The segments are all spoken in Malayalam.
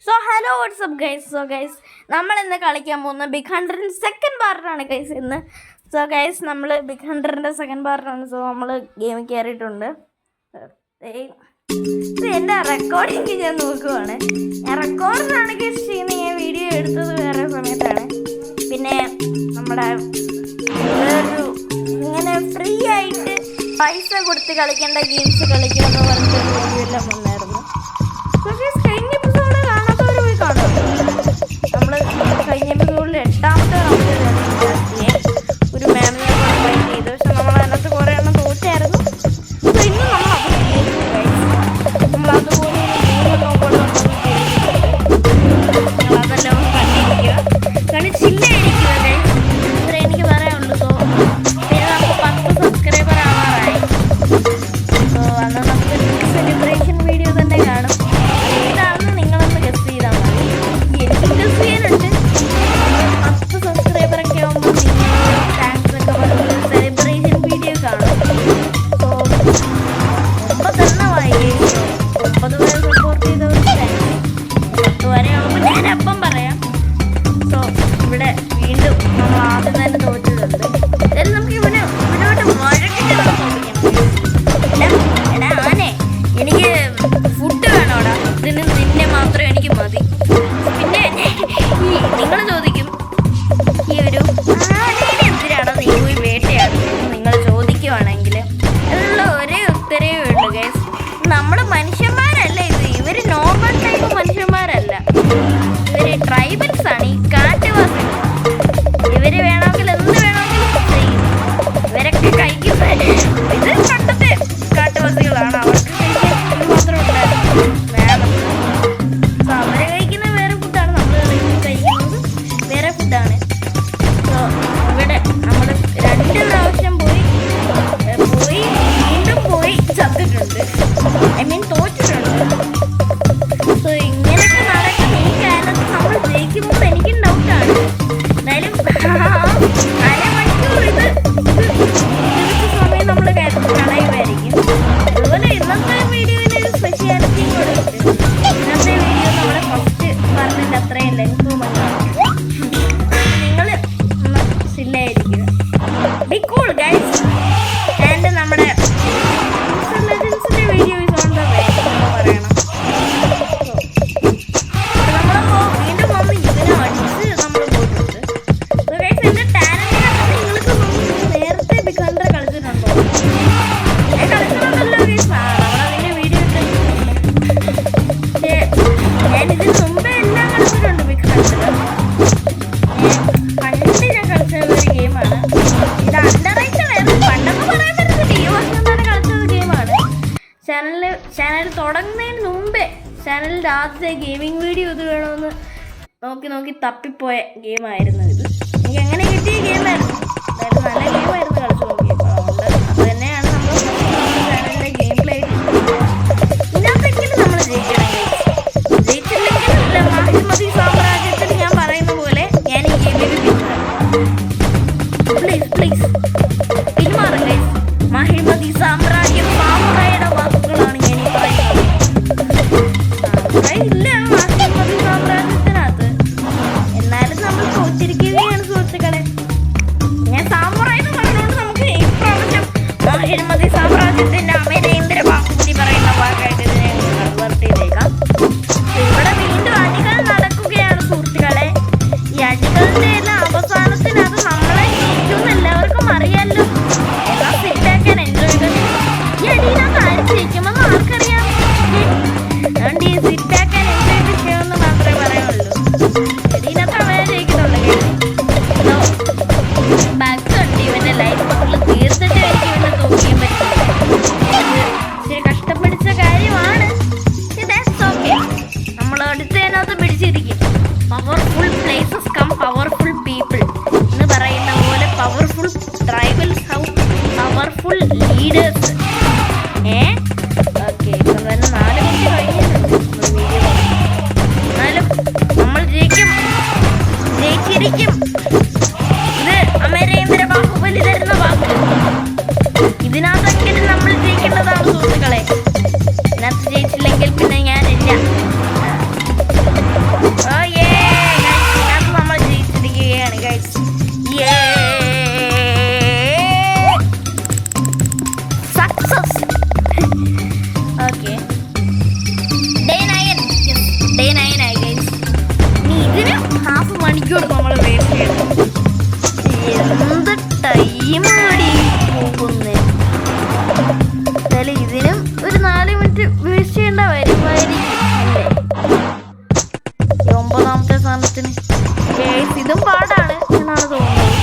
So hello WhatsApp guys. നമ്മൾ ഇന്ന് കളിക്കാൻ പോകുന്ന ബിഗ് ഹണ്ടറിൻ്റെ സെക്കൻഡ് പാർട്ടാണ് ഗൈസ് ഇന്ന്. സോ ഗൈസ് നമ്മൾ ബിഗ് ഹണ്ടറിൻ്റെ സെക്കൻഡ് പാർട്ടാണ്. സോ നമ്മൾ ഗെയിമിൽ കയറിയിട്ടുണ്ട്. എൻ്റെ റെക്കോർഡിങ് ഞാൻ നോക്കുവാണ്. ഞാൻ റെക്കോർഡിനാണ് ഗൈസ് ചെയ്യുന്നത്. ഞാൻ വീഡിയോ എടുത്തത് വേറെ സമയത്താണ്. പിന്നെ നമ്മുടെ വേറൊരു ഇങ്ങനെ ഫ്രീ ആയിട്ട് പൈസ കൊടുത്ത് കളിക്കേണ്ട ഗെയിംസ് കളിക്കുമെന്ന് പറഞ്ഞിട്ടൊരു വീഡിയോ എല്ലാം വന്നായിരുന്നു. സോ ഗൈസ് കഴിഞ്ഞ എപ്പിസോഡ് കാണാത്തവർ പോയി കാണും. നമ്മൾ കഴിഞ്ഞ എപ്പിസോഡിൽ 8ാമത്തെ ഒരു മാമിനെ ഫൈറ്റ് ചെയ്തു. പക്ഷെ നമ്മൾ അതിനകത്ത് കുറേ എണ്ണം തോറ്റായിരുന്നു. സോ ഇന്ന് നമ്മളതുപോലെ അതെല്ലാം കണ്ടിരിക്കുക, കളിച്ചില്ലായിരിക്കുക ഗൈസ്. ഇത്ര എനിക്ക് പറയാനുള്ളൂ. സോ പിന്നെ നമുക്ക് 10 സബ്സ്ക്രൈബർ ആവാറായി. സോ അന്ന് നമുക്ക് സെലിബ്രേഷൻ വീഡിയോ തന്നെ കാണും. ഇതാണെന്ന് നിങ്ങളൊന്ന് ഗസ് ചെയ്താൽ മതി. എനിക്ക് ഗസ് ചെയ്യാനുണ്ട്. 10 സബ്സ്ക്രൈബറൊക്കെ ആകുമ്പോൾ നിങ്ങൾ താങ്ക്സ് ഒക്കെ പറഞ്ഞ് സെലിബ്രേഷൻ വീഡിയോ കാണും. സോ 9 എണ്ണമായി. 9 പേര് സപ്പോർട്ട് ചെയ്തവർക്ക് താങ്ക്സ്. 10 വരെ ആകുമ്പോൾ ഞാൻ അപ്പം പറയാം. സോ ഇവിടെ വീണ്ടും നമ്മൾ ആദ്യം തന്നെ തോറ്റിട്ടുണ്ട്. എന്തായാലും നമുക്ക് ഇവനോട്ട് വഴക്കിട്ട് തോന്നിക്കണം. എടാ ആനെ, എനിക്ക് ഫുഡ് വേണോടാ, ഇതിന് നിന്നെ മാത്രം എനിക്ക് മതി. പിന്നെ നിങ്ങൾ ചോദിക്കും, ഈ ഒരു ആനേനെ എന്തിനാണോ നീ പോയി വേട്ടയാടുന്നത് നിങ്ങൾ ചോദിക്കുവാണെങ്കിൽ അതിനുള്ള ഒരേ ഉത്തരവേ ഉള്ളൂ ഗൈസ്. നമ്മൾ മനുഷ്യന്മാരല്ല ഇത്. ഇവർ നോർമൽ ടൈപ്പ് മനുഷ്യന്മാരല്ല. ഇവർ ട്രൈബൽസ് ആണ്, ഈ കാട്ടുവാസികൾ. ഇവർ വേണമെങ്കിൽ എന്ത് വേണമെങ്കിലും ചെയ്യും. ഇവരൊക്കെ കഴിക്കുന്നത് ഇത് പണ്ടത്തെ കാട്ടുവാസികളാണ്. അവർക്ക് കഴിക്കാൻ മാത്രം ഉണ്ടായിരുന്നു വേണം. സോ അവർ കഴിക്കുന്നത് വേറെ ഫുഡാണ്, നമ്മൾ കഴിക്കുന്നത് വേറെ ഫുഡാണ്. സോ ഇവിടെ നമ്മൾ 2 പ്രാവശ്യം പോയി വീണ്ടും പോയി ചത്തിട്ടുണ്ട്. I mean തോറ്റിട്ടുണ്ട്. സോ ഇങ്ങനെയൊക്കെ നടക്കുന്ന ഈ കാലത്ത് നമ്മൾ ജയിക്കുമ്പോൾ എനിക്കും ഡൗട്ടാണ്. എന്തായാലും അരമണിക്കൂർ ഇത് സമയം നമ്മൾ കളയുമായിരിക്കും. അതുപോലെ ഇന്നത്തെ വീഡിയോയിൽ ഒരു സ്പെഷ്യാലിറ്റിയും കൂടെ ഉണ്ട്. ഇന്നത്തെ വീഡിയോ നമ്മുടെ ഫസ്റ്റ് പറഞ്ഞിട്ട് അത്രയും ലെങ്തുമാണ്. നിങ്ങൾ ഒന്ന് സ്റ്റില്ലായിരിക്കും. Be cool guys. ആൻഡ് നമ്മുടെ ലെജൻസിന്റെ video is on the way എന്ന് പറയണം. നമ്മളപ്പോൾ വീണ്ടും വന്ന് ഇതിനെ അടിച്ച് നമ്മൾ പോയിട്ടുണ്ട്. സോ ഗൈസ് എൻ്റെ ടാലന്റ് കണ്ടിട്ട് നിങ്ങൾക്ക് നേരത്തെ ബിഗ് ഹണ്ടർ കളിച്ചിട്ടുണ്ടോ? ഞാൻ കളിച്ചിട്ടുണ്ടല്ലോ ഗൈസ്. നമ്മളതിൻ്റെ വീഡിയോ ഇട്ട്. പക്ഷേ ഞാനിതിന് മുമ്പേ എല്ലാം കളിച്ചിട്ടുണ്ട് ബിഗ് ഹണ്ടർ. പണ്ട് ഞാൻ കളിച്ച ഒരു ഗെയിമാണ് ഇത്. അണ്ടർറേറ്റഡ് ആയിരുന്നു പണ്ടെന്ന് പറയാൻ പറ്റത്തില്ല. ഈ വർഷം തന്നെ കളിച്ചൊരു ഗെയിമാണ്. ചാനൽ തുടങ്ങുന്നതിന് മുമ്പേ ചാനലിൻ്റെ ആദ്യത്തെ ഗെയിമിംഗ് വീഡിയോ ഇത് വേണമെന്ന് നോക്കി തപ്പിപ്പോയ ഗെയിമായിരുന്നു ഇത്. എനിക്ക് എങ്ങനെ കിട്ടിയ ഗെയിമായിരുന്നു. അതായത് നല്ല ഗെയിമായിരുന്നു കളിച്ചു നോക്കിയപ്പോൾ. അതുകൊണ്ട് അത് തന്നെയാണ് നമ്മൾ ചാനലിൻ്റെ ഗെയിം പ്ലേ. ഇതിനകത്തെങ്കിലും നമ്മൾ ജയിക്കണം. ജയിച്ചില്ലെങ്കിലല്ല മാഹിമതി സാമ്രാജ്യത്തിൽ ഞാൻ പറയുന്ന പോലെ ഞാൻ ഈ ഗെയിമിൽ പ്ലീസ് പിന്മാറും ഗൈസ്. മാഹിമതി സാമ്രാജ്യം സാമുറായിയുടെ വാക്കുകളാണ് ഞാൻ ഈ പറയുന്നത്. സാമുറായി ഇല്ല മാഹിമതി സാമ്രാജ്യത്തിനകത്ത്. എന്നാലും നമ്മൾ തോറ്റിരിക്കുകയാണ് സുഹൃത്തുക്കളെ. ഞാൻ സാമുറായി എന്ന് പറഞ്ഞുകൊണ്ട് നമുക്ക് ഇപ്രാവശ്യം മാഹിമതി സാമ്രാജ്യത്തിന്റെ അമരേന്ദ്ര ബാഹുബലി പറയുന്ന വാക്കായിട്ട് ഇതിനെ കൺവേർട്ട് ചെയ്തേക്കാം. ഇവിടെ വീണ്ടും അടികൾ നടക്കുകയാണ് സുഹൃത്തുക്കളെ. ഈ അടികളുടെ എല്ലാം അവസാനത്തിനകത്ത് നമ്മളെ ജയിക്കുമെന്ന് എല്ലാവർക്കും അറിയാമല്ലോ. എന്നാൽ സിറ്റാക്കാൻ എൻജോയ് ചെയ്ത് ഈ അടിയിനകത്ത് ആര് ജയിക്കുമെന്ന് ആർക്കറിയാം. അതുകൊണ്ട് ഈ സിറ്റാക്കാൻ എൻജോയ് ചെയ്യണമെന്ന് മാത്രമേ പറയാനുള്ളൂ. അടിയിനകത്ത് അവരെ ജയിക്കുന്നുള്ളൂ. ബാക്സ് ഉണ്ട്. ഇവന്റെ ലൈഫ് ഫുള്ള് തീർത്തിട്ട് എനിക്ക് ഇവനെ തോന്നിയാൻ പറ്റില്ല. ഇച്ചിരി കഷ്ടപ്പിടിച്ച കാര്യമാണ്. ഓക്കെ, നമ്മൾ അടുത്തതിനകത്ത് പിടിച്ചിരിക്കും. Powerful places come powerful people എന്ന് പറയുന്ന പോലെ powerful tribals how powerful leaders. Okay, ഇപ്പം തന്നെ 4 മിനിറ്റ് കഴിഞ്ഞിട്ടുണ്ട് വീഡിയോ. എന്നാലും നമ്മൾ ജയിച്ചിരിക്കും. ഇത് അമരേന്ദ്ര ബാഹുബലി തരുന്ന വാക്ക്. ഇതിനകത്തെങ്കിലും നമ്മൾ ജയിക്കേണ്ടതാണ് സുഹൃത്തുക്കളെ. ഇതിനകത്ത് ജയിച്ചില്ലെങ്കിൽ പിന്നെ ഞാനില്ല. 9ാമത്തെ സ്ഥാനത്തിന്. ഇതും പാടാണ് എന്നാണ് തോന്നുന്നത്.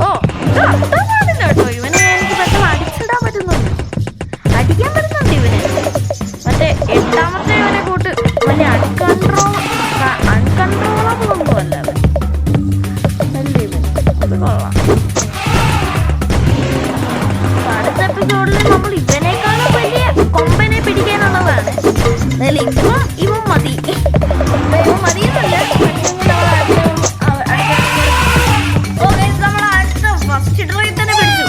ഓ പാടില്ല കേട്ടോ. ഇവനെ എനിക്ക് പെട്ടെന്ന് അടിച്ചിടാൻ പറ്റുന്നുണ്ട്, അടിക്കാൻ പറ്റുന്നുണ്ട് ഇവന്. മറ്റേ 8ാമത്തെ ഇവനെ കൂട്ട് വലിയ അൺകൺട്രോളബിൾ ഒന്നും അല്ല അവൻ. അല്ലേ ഇവൻ അത് കൊള്ളാം. അടുത്ത എപ്പിസോഡിൽ നമ്മൾ ഇവനേക്കാളും വലിയ കൊമ്പനെ പിടിക്കാനുള്ളതാണ്. എന്നാലും ഇപ്പം ഇവൻ മതി, ഇവൻ മതിയെന്നല്ല. നമ്മൾ അടുത്ത ഫസ്റ്റ് ഡ്രൈവ് തന്നെ പിടിച്ചു.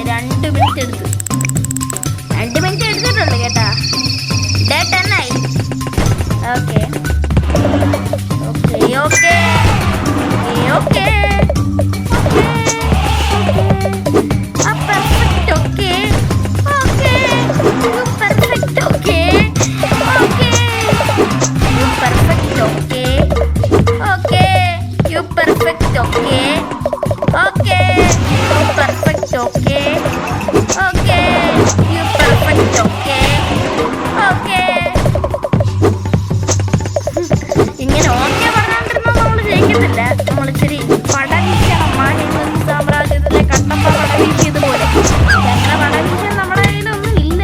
2 മിനിറ്റ് എടുത്തു. 2 മിനിറ്റ് എടുത്തിട്ടുണ്ട് കേട്ടാ. ഡേ 10 ആയി. ഓക്കെ ഓക്കെ ഓക്കെ ഓക്കെ ഇങ്ങനെ ഓക്കെ പറഞ്ഞോണ്ടിരുന്ന നമ്മൾ ജയിക്കത്തില്ല. നമ്മൾ ഇച്ചിരി പടവീശണം. സാമ്രാജ്യത്തിലെ കട്ടപ്പ പടവീശിയതുപോലെ ഞങ്ങളെ പടവീശൻ നമ്മുടെ കയ്യിലൊന്നും ഇല്ല,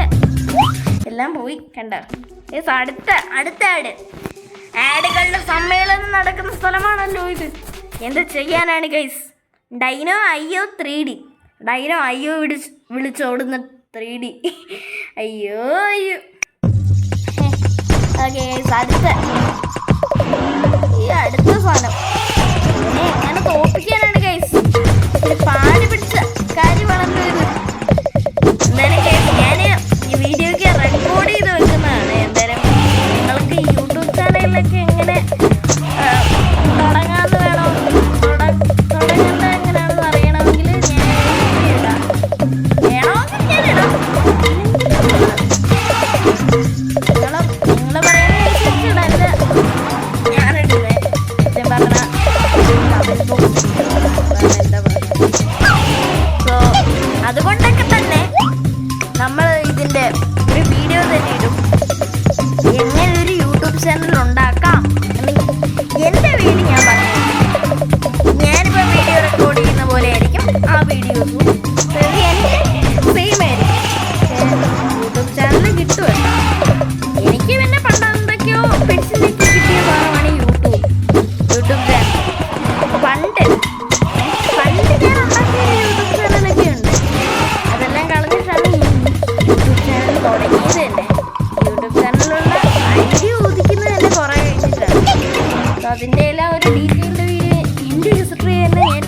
എല്ലാം പോയി. കണ്ട അടുത്ത ആഡുകളുടെ സമ്മേളനം നടക്കുന്ന സ്ഥലമാണല്ലോ ഇത്. എന്ത് ചെയ്യാനാണ് ഗൈസ്? ഡൈനോ അയ്യോ 3D. ഡൈനോ അയ്യോ വിളിച്ചോടുന്ന 3D. അയ്യോ അയ്യോ. ഓക്കെ അടുത്ത സാധനം ഇതിനെ എങ്ങനെ തോപ്പിക്കാനാണ് ഗൈസ്? പാല് പിടിച്ച കാര്യം വളർന്നത്. എന്തായാലും ഗൈസ് ഞാൻ ഈ വീഡിയോക്ക് റെക്കോർഡ് ചെയ്ത് വെക്കുന്നതാണ്. എന്തായാലും നിങ്ങൾക്ക് യൂട്യൂബ് ചാനലിലൊക്കെ എങ്ങനെ തുടങ്ങാമെന്ന് വേണോ, തുടങ്ങേണ്ട എങ്ങനെയാണെന്ന് അറിയണമെങ്കിൽ ഞാൻ ഇടാം. വേണമെങ്കിൽ ഞാൻ ഇടാം. നിങ്ങൾ പറയുന്നതനുസരിച്ച് ഇടല്ല ഞാനിടുന്നത്. സത്യം പറഞ്ഞാൽ എന്താ പറയുക. സോ അതുകൊണ്ടൊക്കെ തന്നെ നമ്മൾ ഇതിൻ്റെ ഒരു വീഡിയോ തന്നെ ഇടും. എങ്ങനെ ഒരു യൂട്യൂബ് ചാനൽ ഉണ്ടാക്കാം എന്നെങ്കിൽ എൻ്റെ വീഡിയോ ഞാൻ പറഞ്ഞു. ഞാനിപ്പോൾ വീഡിയോ റെക്കോർഡ് ചെയ്യുന്ന പോലെ ആയിരിക്കും ആ വീഡിയോസും. എൻ്റെ സെയിം ആയിരിക്കും. യൂട്യൂബ് ചാനൽ കിട്ടുമല്ലോ. എനിക്ക് പിന്നെ പണ്ടെന്തൊക്കെയോ പെൻസിലേക്ക് കിട്ടിയ ഭാഗമാണ് യൂട്യൂബ് ചാനൽ. പണ്ട് ഞാൻ ഉണ്ടാക്കിയ യൂട്യൂബ് ചാനലൊക്കെ ഉണ്ട്. അതെല്ലാം കളഞ്ഞിട്ടാണ് യൂട്യൂബ് ചാനൽ തുടങ്ങിയത് തന്നെ. യൂട്യൂബ് ചാനലിലുള്ള ഐഡിയ ഉദിക്കുന്നത് തന്നെ കുറേ കഴിഞ്ഞിട്ടാണ്. സോ അതിൻ്റെ എല്ലാം ഒരു ഡീറ്റെയിൽഡ് വീഡിയോ എൻ്റെ ഹിസ്റ്ററി തന്നെ ഞാൻ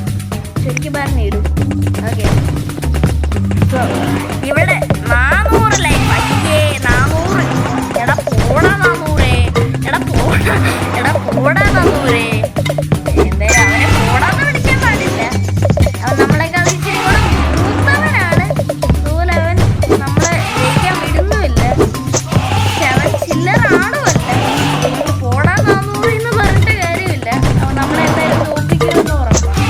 ശരിക്കും പറഞ്ഞിടും. ഓക്കെ സോ ഇവിടെ 400 ലൈക്ക്. അയ്യേ 400. എടാ പോടാ 400. എടാ പോടാ 400. എന്തായാലും അവനെ പോടാന്ന് വിളിക്കാൻ പാടില്ല. അവൻ നമ്മളെക്കാൾ ഇച്ചിരി കൂടെ മൂത്തവനാണ്. അതുപോലെ അവൻ നമ്മളെ ജയിക്കാൻ വിടുന്നുമില്ല. പക്ഷെ അവൻ ചില്ലറാണുമല്ല. പോടാ 400 എന്ന് പറഞ്ഞിട്ട് കാര്യമില്ല. അവൻ നമ്മളെ എന്തായാലും തോൽപ്പിക്കുമെന്ന് ഉറപ്പാണ്.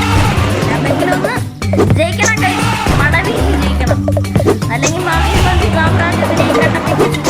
എന്തെങ്കിലും ഒന്ന് ജയിക്കണം, കൈ മടവീശി ജയിക്കണം. അല്ലെങ്കിൽ മാഹിമന്തി സാമ്രാജ്യത്തിനെ കട്ടപ്പിച്ച്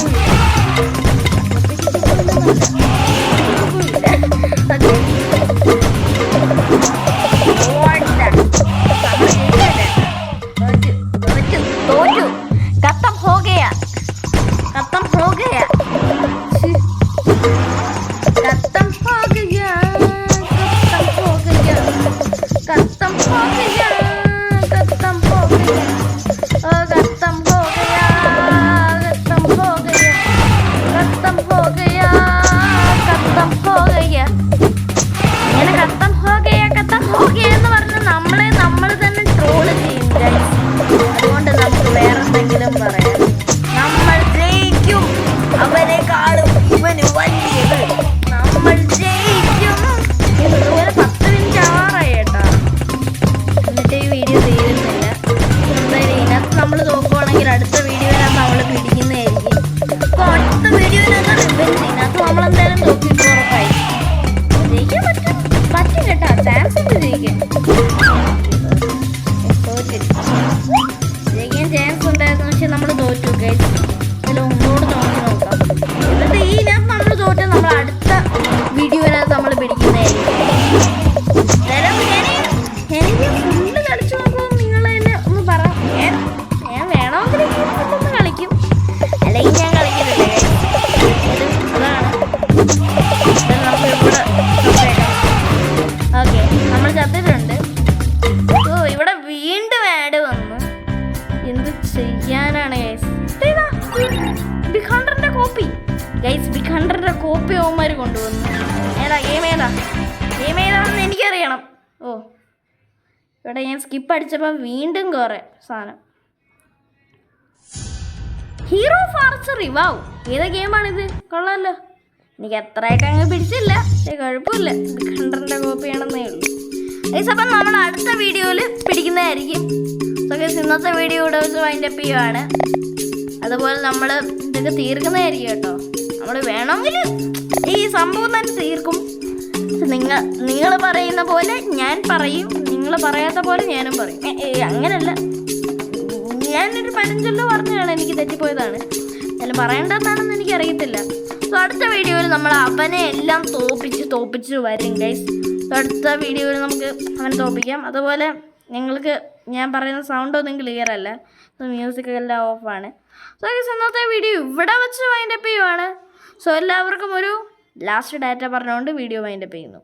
ചാൻസ് ഉണ്ടായിരുന്നു, പക്ഷെ നമ്മൾ തോറ്റു. ഒന്നുകൂടെ നോക്കി നോക്കാം. എന്നിട്ട് ഈ കോപ്പി ഗൈസ്. ബിഗ് ഹണ്ടറിന്റെ കോപ്പി ഓമാർ കൊണ്ടുവന്നു. ഗെയിം ഏതാണെന്ന് എനിക്കറിയണം. ഓ ഇവിടെ ഞാൻ സ്കിപ്പ് അടിച്ചപ്പോൾ വീണ്ടും കുറേ സാധനം. ഹീറോ ഫാർച്ചറി, വാവ്, ഏതാ ഗെയിമാണിത്? കൊള്ളാമല്ലോ. എനിക്ക് എത്രയായിട്ട് അങ്ങ് പിടിച്ചില്ല, കുഴപ്പമില്ല. ബിഗ് ഹണ്ടറിന്റെ കോപ്പിയാണെന്നേ ഉള്ളൂ ഗൈസ്. അപ്പം നമ്മൾ അടുത്ത വീഡിയോയിൽ പിടിക്കുന്നതായിരിക്കും. സോ ഗൈസ്, ഇന്നത്തെ വീഡിയോ ഇവിടെ വെച്ച് വൈൻഡപ്പ് ചെയ്യുവാണ്. അതുപോലെ നമ്മൾ ഇതൊക്കെ തീർക്കുന്നതായിരിക്കും കേട്ടോ. നമ്മൾ വേണമെങ്കിൽ ഈ സംഭവം തന്നെ തീർക്കും. നിങ്ങൾ പറയുന്ന പോലെ ഞാൻ പറയും, നിങ്ങൾ പറയാത്ത പോലെ ഞാനും പറയും. അങ്ങനല്ല, ഞാനൊരു പഴഞ്ചൊല്ല് പറഞ്ഞതാണ്, എനിക്ക് തെറ്റിപ്പോയതാണ്. എന്നാലും പറയേണ്ടതെന്നാണെന്ന് എനിക്കറിയത്തില്ല. സോ അടുത്ത വീഡിയോയിൽ നമ്മൾ അവനെ എല്ലാം തോപ്പിച്ച് വരും ഗൈസ്. സോ അടുത്ത വീഡിയോയിൽ നമുക്ക് അവനെ തോപ്പിക്കാം. അതുപോലെ നിങ്ങൾക്ക് ഞാൻ പറയുന്ന സൗണ്ടൊന്നും ക്ലിയർ അല്ല, മ്യൂസിക് എല്ലാം ഓഫാണ്. സോ ഗൈസ്, ഇന്നത്തെ വീഡിയോ ഇവിടെ വെച്ച് വൈൻഡപ്പ് ചെയ്യുവാണ്. സോ എല്ലാവർക്കും ഒരു ലാസ്റ്റ് ഡാറ്റ പറഞ്ഞുകൊണ്ട് വീഡിയോ വൈൻഡപ്പ് ചെയ്യുന്നു.